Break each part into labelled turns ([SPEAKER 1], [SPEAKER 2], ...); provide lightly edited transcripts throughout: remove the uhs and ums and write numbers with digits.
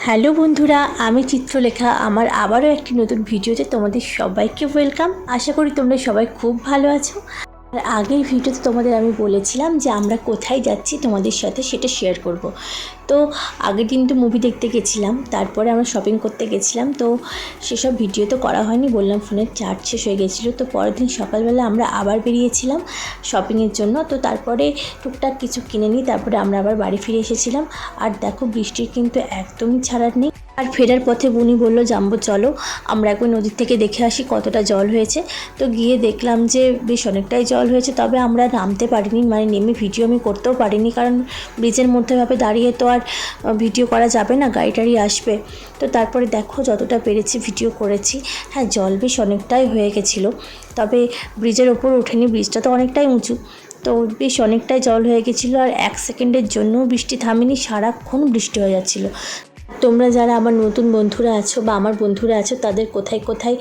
[SPEAKER 1] Hello বন্ধুরা, আমি চিত্রলেখা। আমার আবারও একটি নতুন ভিডিওতে তোমাদের সবাইকে ওয়েলকাম। আশা করি তোমরা সবাই খুব ভালো আছো। আর আগের ভিডিওতে তোমাদের আমি বলেছিলাম যে আমরা কোথায় যাচ্ছি তোমাদের সাথে সেটা শেয়ার করব। তো আগের দিন তো মুভি দেখতে গেছিলাম, তারপরে আমরা শপিং করতে গেছিলাম। তো সেসব ভিডিও তো করা হয়নি, বললাম ফোনের চার্জ শেষ হয়ে গেছিলো। তো পরের দিন সকালবেলা আমরা আবার বেরিয়েছিলাম শপিংয়ের জন্য। তো তারপরে টুকটাক কিছু কিনে নিই, তারপরে আমরা আবার বাড়ি ফিরে এসেছিলাম। আর দেখো বৃষ্টির কিন্তু একদমই ছাড়ার নেই। আর ফেরার পথে বুনি বলল, জাম্বো চলো আমরা একবার নদীর থেকে দেখে আসি কতটা জল হয়েছে। তো গিয়ে দেখলাম যে বেশ অনেকটাই জল হয়েছে, তবে আমরা নামতে পারিনি, মানে নেমে ভিডিও আমি করতেও পারিনি, কারণ ব্রিজের মধ্যেভাবে দাঁড়িয়ে তো আর ভিডিও করা যাবে না, গাড়ি টাড়ি আসবে। তো তারপরে দেখো যতটা পেরেছি ভিডিও করেছি। হ্যাঁ, জল বেশ অনেকটাই হয়ে গেছিলো, তবে ব্রিজের ওপর ওঠেনি, ব্রিজটা তো অনেকটাই উঁচু। তো বেশ অনেকটাই জল হয়ে গেছিলো, আর এক সেকেন্ডের জন্যও বৃষ্টি থামেনি, সারাক্ষণ বৃষ্টি হয়ে যাচ্ছিলো। তোমরা যারা আমার নতুন বন্ধুরা আছো বা আমার বন্ধুরা আছো, তাদের কোথায় কোথায়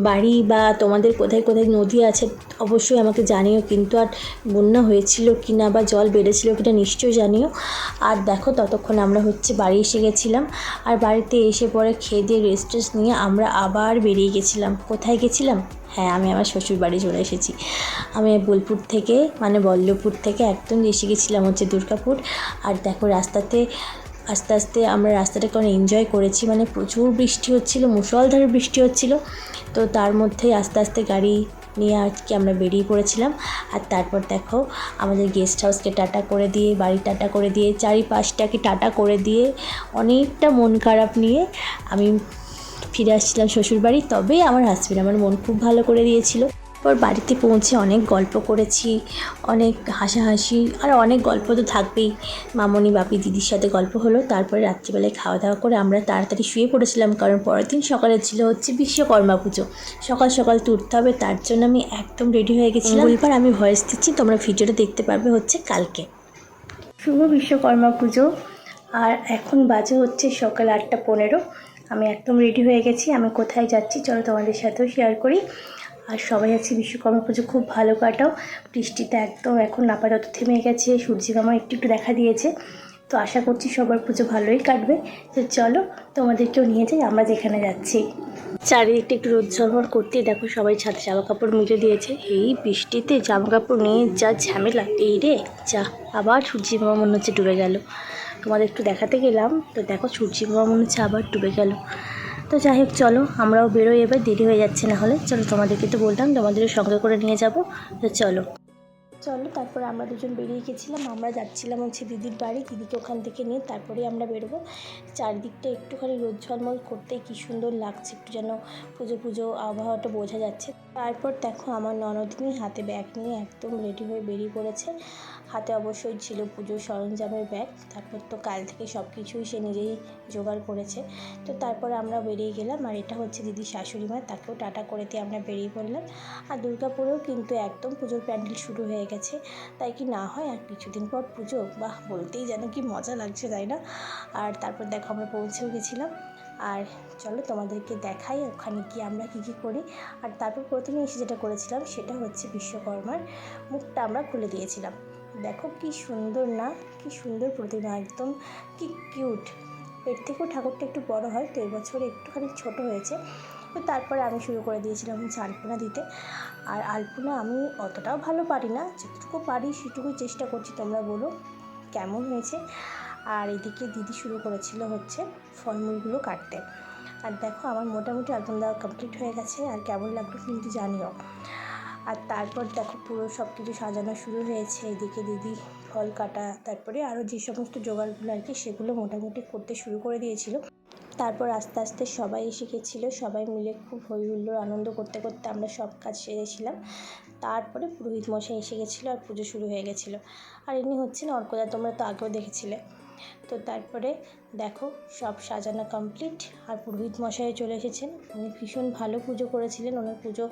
[SPEAKER 1] বাড়ি বা তোমাদের কোথায় কোথায় নদী আছে অবশ্যই আমাকে জানিও। কিন্তু আর বন্যা হয়েছিল কি না বা জল বেড়েছিল কিনা নিশ্চয়ই জানিও। আর দেখো ততক্ষণ আমরা বাড়ি এসে গেছিলাম। আর বাড়িতে এসে পরে খেয়ে দিয়ে রেস্ট নিয়ে আমরা আবার বেরিয়ে গেছিলাম। কোথায় গেছিলাম? হ্যাঁ, আমি আমার শ্বশুর বাড়ি চলে এসেছি। আমি বোলপুর থেকে, মানে বল্লভপুর থেকে একদম এসে গেছিলাম দুর্গাপুর। আর দেখো রাস্তাতে আস্তে আস্তে আমরা রাস্তাটাকে অনেক এনজয় করেছি, মানে প্রচুর বৃষ্টি হচ্ছিলো, মুষলধারে বৃষ্টি হচ্ছিলো। তো তার মধ্যেই আস্তে আস্তে গাড়ি নিয়ে আজকে আমরা বেরিয়ে পড়েছিলাম। আর তারপর দেখো আমাদের গেস্ট হাউসকে টাটা করে দিয়ে, বাড়ি টাটা করে দিয়ে, চারিপাশটাকে টাটা করে দিয়ে অনেকটা মন খারাপ নিয়ে আমি ফিরে আসছিলাম শ্বশুরবাড়ি। তবে আমার হাজবেন্ড আমার মন খুব ভালো করে দিয়েছিল। তারপর বাড়িতে পৌঁছে অনেক গল্প করেছি, অনেক হাসাহাসি, আর অনেক গল্প তো থাকবেই। মামনি, বাপি, দিদির সাথে গল্প হলো। তারপরে রাত্রিবেলায় খাওয়া দাওয়া করে আমরা তাড়াতাড়ি শুয়ে পড়েছিলাম, কারণ পরের দিন সকালে ছিল বিশ্বকর্মা পুজো। সকাল সকাল তো উঠতে হবে, তার জন্য আমি একদম রেডি হয়ে গেছিলাম। মঙ্গলবার আমি ভয়েস দিচ্ছি, তোমরা ভিডিওটা দেখতে পারবে কালকে। শুভ বিশ্বকর্মা পুজো। আর এখন বাজে সকাল 8:15। আমি একদম রেডি হয়ে গেছি। আমি কোথায় যাচ্ছি চলো তোমাদের সাথেও শেয়ার করি। আর সবাই আছে বিশ্বকর্মা পুজো খুব ভালো কাটাও। বৃষ্টিটা একদম এখন আপাতত থেমে গেছে, সূর্যিমামা একটু একটু দেখা দিয়েছে। তো আশা করছি সবার পুজো ভালোই কাটবে। তো চলো তোমাদেরকেও নিয়ে যাই আমরা যেখানে যাচ্ছি। চারিদিকটা একটু রোদ ঝলমল করতেই দেখো সবাই ছাদে জামা কাপড় মিলে দিয়েছে। এই বৃষ্টিতে জামা কাপড় নিয়ে যা ঝামেলা, এই রে যা, আবার সূর্যিমামা মনে হচ্ছে ডুবে গেল। তোমাদের একটু দেখাতে গেলাম, তো দেখো সূর্যিমামা মনে হচ্ছে আবার ডুবে গেল। তো যাই হোক চলো আমরাও বেরোই, এবার দেরি হয়ে যাচ্ছে না হলে। চলো তোমাদেরকে তো বললাম তোমাদেরও সঙ্গে করে নিয়ে যাব। তো চলো তারপরে আমরা দুজন বেরিয়ে গেছিলাম। আমরা যাচ্ছিলাম দিদির বাড়ি, দিদিকে ওখান থেকে নিয়ে তারপরেই আমরা বেরোবো। চারদিকটা একটুখানি রোদ ঝলমল করতেই কী সুন্দর লাগছে, একটু যেন পুজো পুজো আবহাওয়াটা বোঝা যাচ্ছে। তারপর দেখো আমার ননদিনী হাতে ব্যাগ নিয়ে একদম রেডি হয়ে বেরিয়ে পড়েছে। হাতে অবশ্যই ছিল পুজোর সরঞ্জামের ব্যাগ। তারপর তো কাল থেকে সব কিছুই সে নিজেই জোগাড় করেছে। তো তারপরে আমরা বেরিয়ে গেলাম। আর এটা দিদির শাশুড়ি মা, তাকেও টাটা করে দিয়ে আমরা বেরিয়ে পড়লাম। আর দুর্গাপুরেও কিন্তু একদম পুজোর প্যান্ডেল শুরু হয়ে গেছে। তাই কি না হয়, আর কিছুদিন পর পুজো, বাহ বলতেই যেন কি মজা লাগছে, তাই না? আর তারপর দেখো আমরা পৌঁছেও গেছিলাম। আর চলো তোমাদেরকে দেখাই ওখানে গিয়ে আমরা কী কী করি। আর তারপর প্রথমে এসে যেটা করেছিলাম সেটা বিশ্বকর্মার মুখটা আমরা খুলে দিয়েছিলাম। দেখো কি সুন্দর না, কি সুন্দর প্রতিমা, একদম কি কিউট। এর থেকেও ঠাকুরটা একটু বড় হয়, তো এবছর একটুখানি ছোট হয়েছে। তো তারপরে আমি শুরু করে দিয়েছিলাম আলপনা দিতে। আর আলপনা আমি অতটাও ভালো পারি না, যেটুকু পারি সেটুকুই চেষ্টা করছি। তোমরা বলো কেমন হয়েছে। আর এদিকে দিদি শুরু করেছিল ফলমূলগুলো কাটতে। আর দেখো আমার মোটামুটি আলপনা দেওয়া কমপ্লিট হয়ে গেছে। আর কেমন লাগলো কিন্তু জানিও। আর তারপর দেখো পুরো সব কিছু সাজানো শুরু হয়েছে। এদিকে দিদি ফল কাটা, তারপরে আরও যে সমস্ত জোগাড়গুলো সেগুলো মোটামুটি করতে শুরু করে দিয়েছিল। তারপর আস্তে আস্তে সবাই এসে গেছিলো, সবাই মিলে খুব হই হুল্লোড় আনন্দ করতে করতে আমরা সব কাজ সেরেছিলাম। তারপরে পুরোহিত মশাই এসে গেছিলো আর পুজো শুরু হয়ে গেছিলো। আর ইনি অর্কদা, তোমরা তো আগেও দেখেছিলে। তো তারপরে দেখো সব সাজানো কমপ্লিট। আর পুরোহিত মশাই চলে এসেছেন, উনি ভীষণ ভালো পুজো করেছিলেন, ওনার পুজো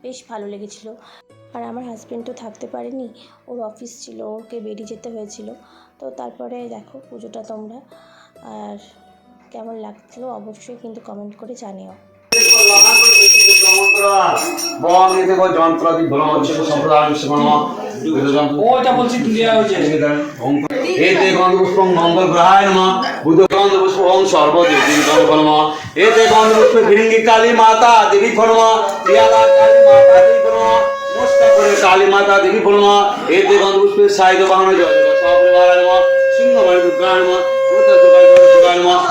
[SPEAKER 1] বেশ ভালো লেগেছিলো। আর আমার হাজব্যান্ড তো থাকতে পারেনি, ওর অফিস ছিল, ওকে বেরিয়ে যেতে হয়েছিল। তো তারপরে দেখো পুজোটা তোমরা আর কেমন লাগছিলো অবশ্যই কিন্তু কমেন্ট করে জানিও।
[SPEAKER 2] এতে গন্ধপুষ্পং মঙ্গল গ্রহায় নমঃ বুধ গন্ধপুষ্পং সর্বদেবী নমঃ এতে গন্ধপুষ্প ফিরিঙ্গি কালী মাতা দেবী নমঃ প্রিয়ালা কালী মাতা দেবী নমঃ মুস্তাপুরে কালী মাতা দেবী নমঃ এতে গন্ধপুষ্পে সাইদ বাহন জয় সপরিবার নমঃ সিংহবাড়ি দুর্গা নমঃ দুর্গা নমঃ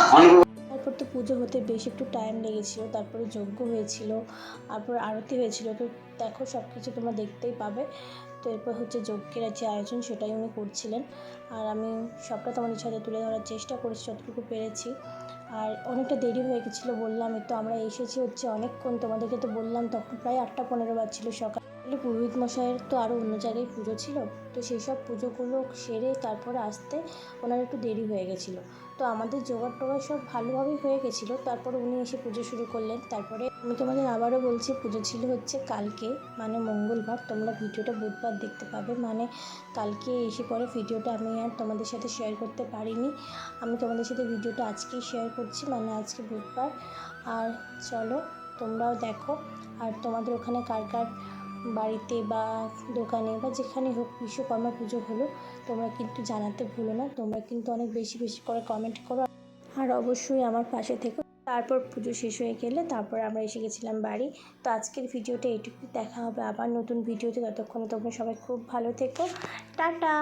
[SPEAKER 1] তারপর তো পুজো হতে বেশ একটু টাইম লেগেছিলো, তারপরে যজ্ঞ হয়েছিল, তারপর আরতি হয়েছিল। তো দেখো সব কিছু তোমরা দেখতেই পাবে। তো এরপর হচ্ছে যজ্ঞের যে আয়োজন সেটাই উনি করছিলেন, আর আমি সবটা তোমাদের সাথে তুলে ধরার চেষ্টা করেছি যতটুকু পেরেছি। আর অনেকটা দেরি হয়ে গেছিলো, বললামই তো আমরা এসেছি হচ্ছে অনেকক্ষণ, তোমাদেরকে তো বললাম তখন প্রায় 8টা 15 বাজছিল সকাল। পুরোহিত মশাইয়ের তো আরও অন্য জায়গায় পুজো ছিল, তো সেই সব পুজোগুলো সেরে তারপরে আসতে ওনার একটু দেরি হয়ে গেছিলো। তো আমাদের জোগাড় টোগাড় সব ভালোভাবেই হয়ে গেছিলো, তারপরে উনি এসে পুজো শুরু করলেন। তারপরে আমি তোমাদের আবারও বলছি, পুজো ছিল হচ্ছে কালকে, মানে মঙ্গলবার। তোমরা ভিডিওটা বুধবার দেখতে পাবে, মানে কালকে এসে পরে ভিডিওটা আমি আর তোমাদের সাথে শেয়ার করতে পারিনি। আমি তোমাদের সাথে ভিডিওটা আজকেই শেয়ার করছি, মানে আজকে বুধবার। আর চলো তোমরাও দেখো, আর তোমাদের ওখানে কার কার বাড়িতে বা দোকানে বা যেখানে হোক বিশ্বকর্মা পুজো হলো তোমরা কিন্তু জানাতে ভুলো না। তোমরা কিন্তু অনেক বেশি বেশি করে কমেন্ট করো, আর অবশ্যই আমার পাশে থেকো। তারপর পুজো শেষ হয়ে গেলে তারপর আমরা এসে গেছিলাম বাড়ি। তো আজকের ভিডিওটা এইটুকু, দেখা হবে আবার নতুন ভিডিওতে। ততক্ষণে তোমরা সবাই খুব ভালো থেকো, টাটা।